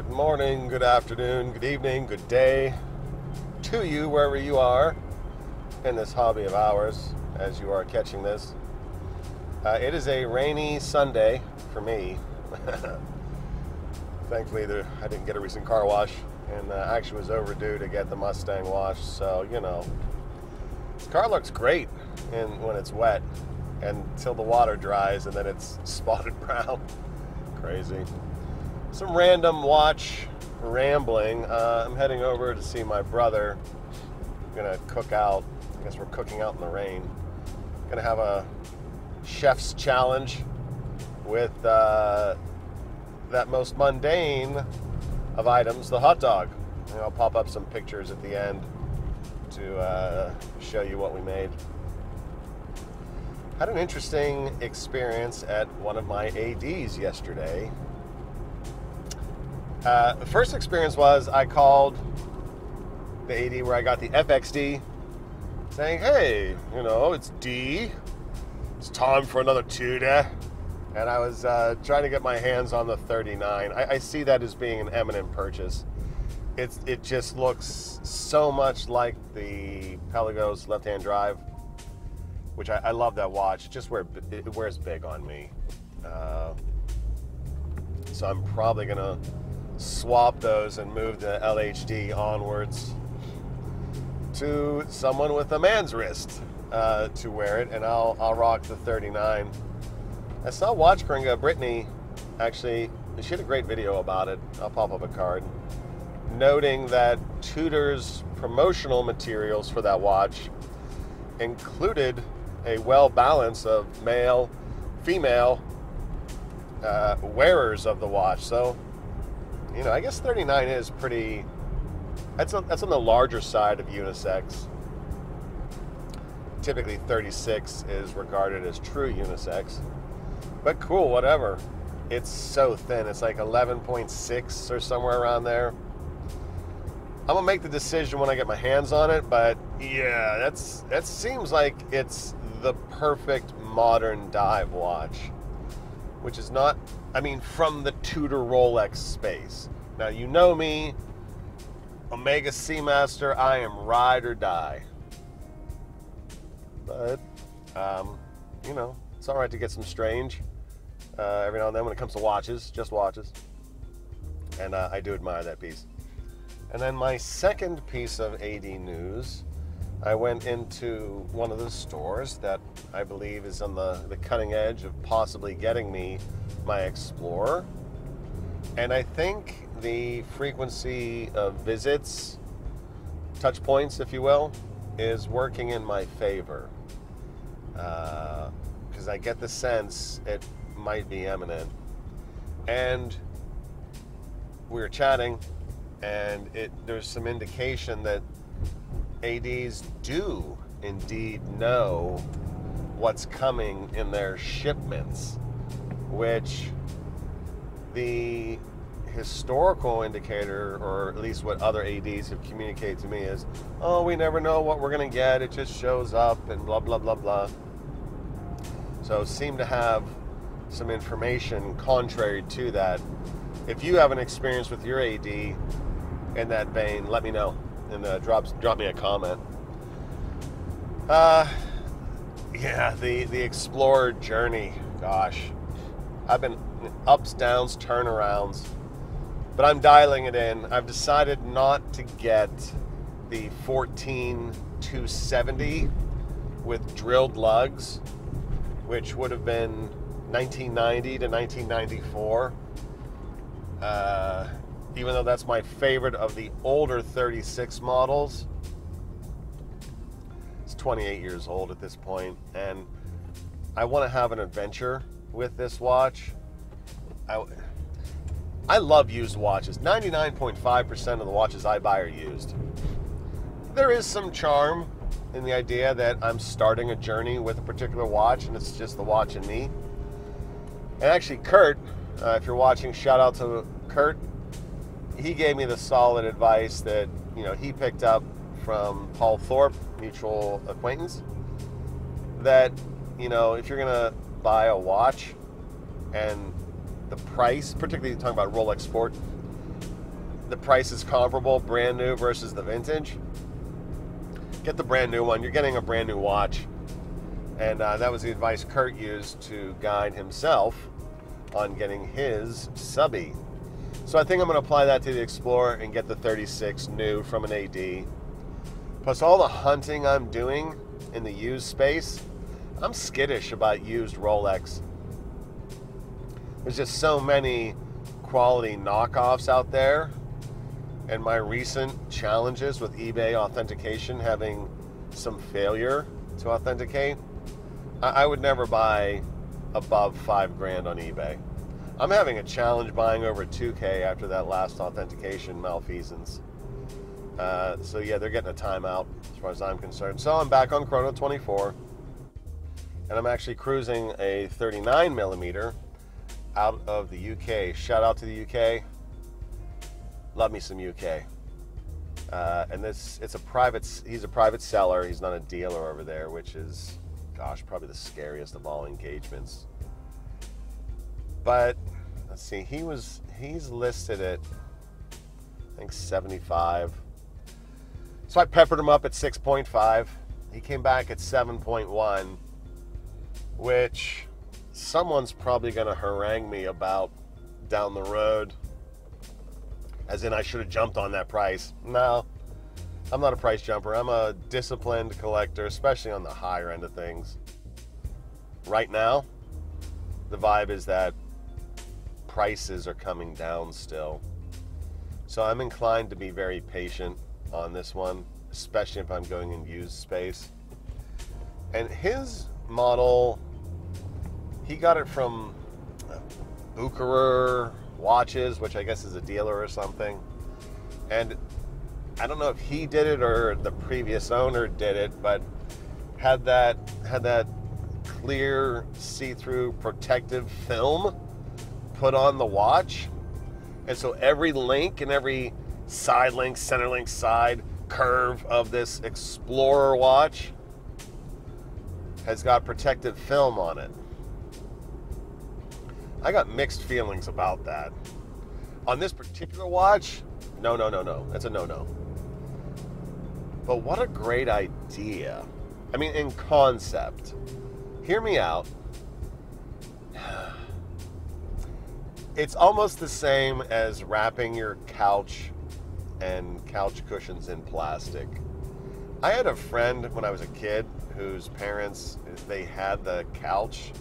Good morning, good afternoon, good evening, good day to you wherever you are in this hobby of ours as you are catching this. It is a rainy Sunday for me. Thankfully, I didn't get a recent car wash and actually was overdue to get the Mustang washed. So, you know, this car looks great when it's wet until the water dries and then it's spotted brown. Crazy. Some random watch rambling. I'm heading over to see my brother. I'm gonna cook out. I guess we're cooking out in the rain. Gonna have a chef's challenge with that most mundane of items, the hot dog. And I'll pop up some pictures at the end to show you what we made. Had an interesting experience at one of my ADs yesterday. The first experience was I called the AD where I got the FXD saying, hey, you know, it's D. It's time for another tutor. And I was trying to get my hands on the 39. I see that as being an eminent purchase. It just looks so much like the Pelagos left-hand drive, which I love that watch. It wears big on me. So I'm probably going to swap those and move the LHD onwards to someone with a man's wrist to wear it, and I'll rock the 39. I saw Watch Gringa Brittany, actually, she had a great video about it. I'll pop up a card, noting that Tudor's promotional materials for that watch included a well balance of male, female wearers of the watch. So, you know, I guess 39 is pretty, that's on the larger side of unisex. Typically 36 is regarded as true unisex. But cool, whatever. It's so thin. It's like 11.6 or somewhere around there. I'm gonna make the decision when I get my hands on it, but yeah, that seems like it's the perfect modern dive watch, which is not, I mean, from the Tudor Rolex space. Now, you know me, Omega Seamaster, I am ride or die. But, you know, it's all right to get some strange every now and then when it comes to watches, just watches. And I do admire that piece. And then my second piece of AD news, I went into one of the stores that I believe is on the cutting edge of possibly getting me my Explorer. And I think the frequency of visits, touch points, if you will, is working in my favor. Because I get the sense it might be imminent. And we were chatting, and there's some indication that ADs do indeed know what's coming in their shipments, which the historical indicator, or at least what other ADs have communicated to me, is, oh, we never know what we're going to get, it just shows up and blah blah blah blah. So seem to have some information contrary to that. If you have an experience with your AD in that vein, let me know and drop me a comment. Yeah, the Explorer journey, gosh, I've been ups, downs, turnarounds, but I'm dialing it in. I've decided not to get the 14270 with drilled lugs, which would have been 1990 to 1994. Even though that's my favorite of the older 36 models. It's 28 years old at this point, and I want to have an adventure with this watch. I love used watches. 99.5% of the watches I buy are used. There is some charm in the idea that I'm starting a journey with a particular watch, and it's just the watch and me. And actually, Kurt, if you're watching, shout out to Kurt. He gave me the solid advice that, you know, he picked up from Paul Thorpe, mutual acquaintance, that, you know, if you're gonna buy a watch and the price, particularly talking about Rolex Sport, the price is comparable, brand new versus the vintage, get the brand new one. You're getting a brand new watch. And that was the advice Kurt used to guide himself on getting his subby. So I think I'm going to apply that to the Explorer and get the 36 new from an AD. Plus all the hunting I'm doing in the used space, I'm skittish about used Rolex. There's just so many quality knockoffs out there, and my recent challenges with eBay authentication having some failure to authenticate, I would never buy above $5,000 on eBay. I'm having a challenge buying over $2,000 after that last authentication malfeasance. So yeah, they're getting a timeout as far as I'm concerned. So I'm back on Chrono.24, and I'm actually cruising a 39 millimeter out of the UK. Shout out to the UK. Love me some UK. And it's a private. He's a private seller. He's not a dealer over there, which is, gosh, probably the scariest of all engagements. But let's see. He's listed at, I think, 75. So I peppered him up at 6.5. He came back at 7.1, which someone's probably going to harangue me about down the road, as in I should have jumped on that price. No, I'm not a price jumper. I'm a disciplined collector, especially on the higher end of things. Right now, the vibe is that prices are coming down still. So I'm inclined to be very patient on this one, especially if I'm going in used space. And his model, he got it from Bucherer Watches, which I guess is a dealer or something. And I don't know if he did it or the previous owner did it, but had that clear see-through protective film put on the watch. And so every link and every side link, center link, side curve of this Explorer watch has got protective film on it. I got mixed feelings about that. On this particular watch, no. That's a no-no. But what a great idea. I mean, in concept. Hear me out. It's almost the same as wrapping your couch and couch cushions in plastic. I had a friend when I was a kid whose parents, they had the couch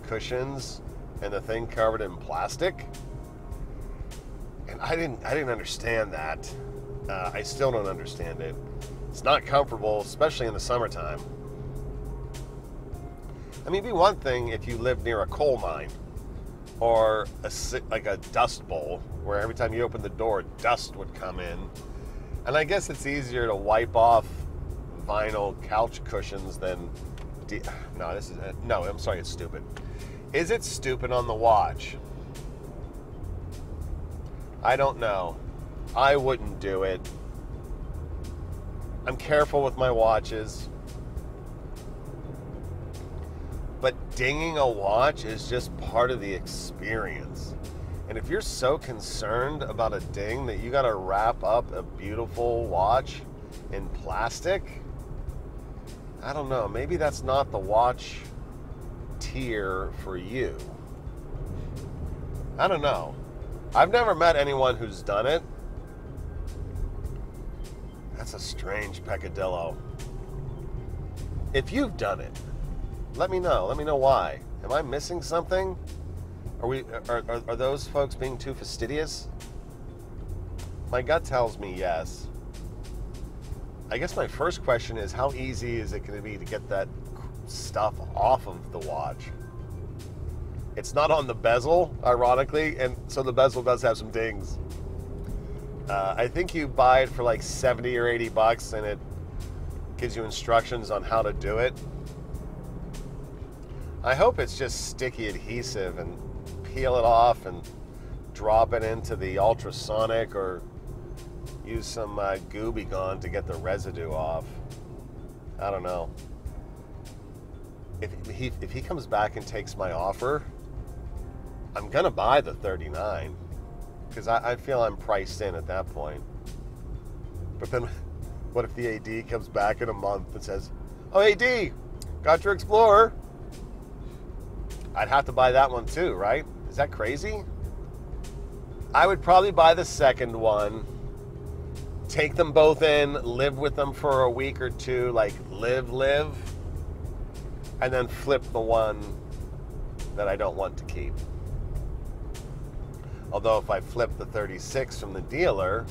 cushions and the thing covered in plastic, and I didn't understand that. I still don't understand it. It's not comfortable, especially in the summertime. I mean, it'd be one thing if you lived near a coal mine or like a dust bowl, where every time you open the door, dust would come in. And I guess it's easier to wipe off vinyl couch cushions than... No, I'm sorry, it's stupid. Is it stupid on the watch? I don't know. I wouldn't do it. I'm careful with my watches. But dinging a watch is just part of the experience. And if you're so concerned about a ding that you gotta wrap up a beautiful watch in plastic, I don't know, maybe that's not the watch tier for you. I don't know. I've never met anyone who's done it. That's a strange peccadillo. If you've done it, let me know. Let me know why. Am I missing something? Are those folks being too fastidious? My gut tells me yes. I guess my first question is, how easy is it going to be to get that stuff off of the watch? It's not on the bezel, ironically, and so the bezel does have some dings. I think you buy it for like 70 or 80 bucks, and it gives you instructions on how to do it. I hope it's just sticky adhesive, and peel it off and drop it into the ultrasonic, or use some Gooby Gone to get the residue off. I don't know. If he comes back and takes my offer, I'm gonna buy the 39, because I feel I'm priced in at that point. But then, what if the AD comes back in a month and says, "Oh, AD, got your Explorer"? I'd have to buy that one too, right? Is that crazy? I would probably buy the second one, take them both in, live with them for a week or two, like live, and then flip the one that I don't want to keep. Although if I flip the 36 from the dealer,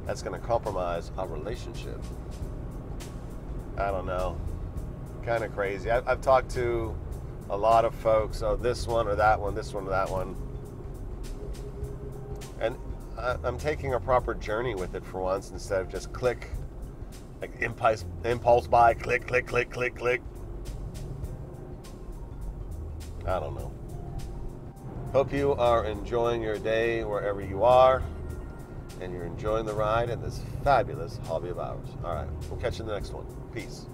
that's going to compromise our relationship. I don't know. Kind of crazy. I've talked to a lot of folks, oh, this one or that one, this one or that one. And I'm taking a proper journey with it for once instead of just click, like impulse buy, click. I don't know. Hope you are enjoying your day wherever you are, and you're enjoying the ride in this fabulous hobby of ours. All right, we'll catch you in the next one. Peace.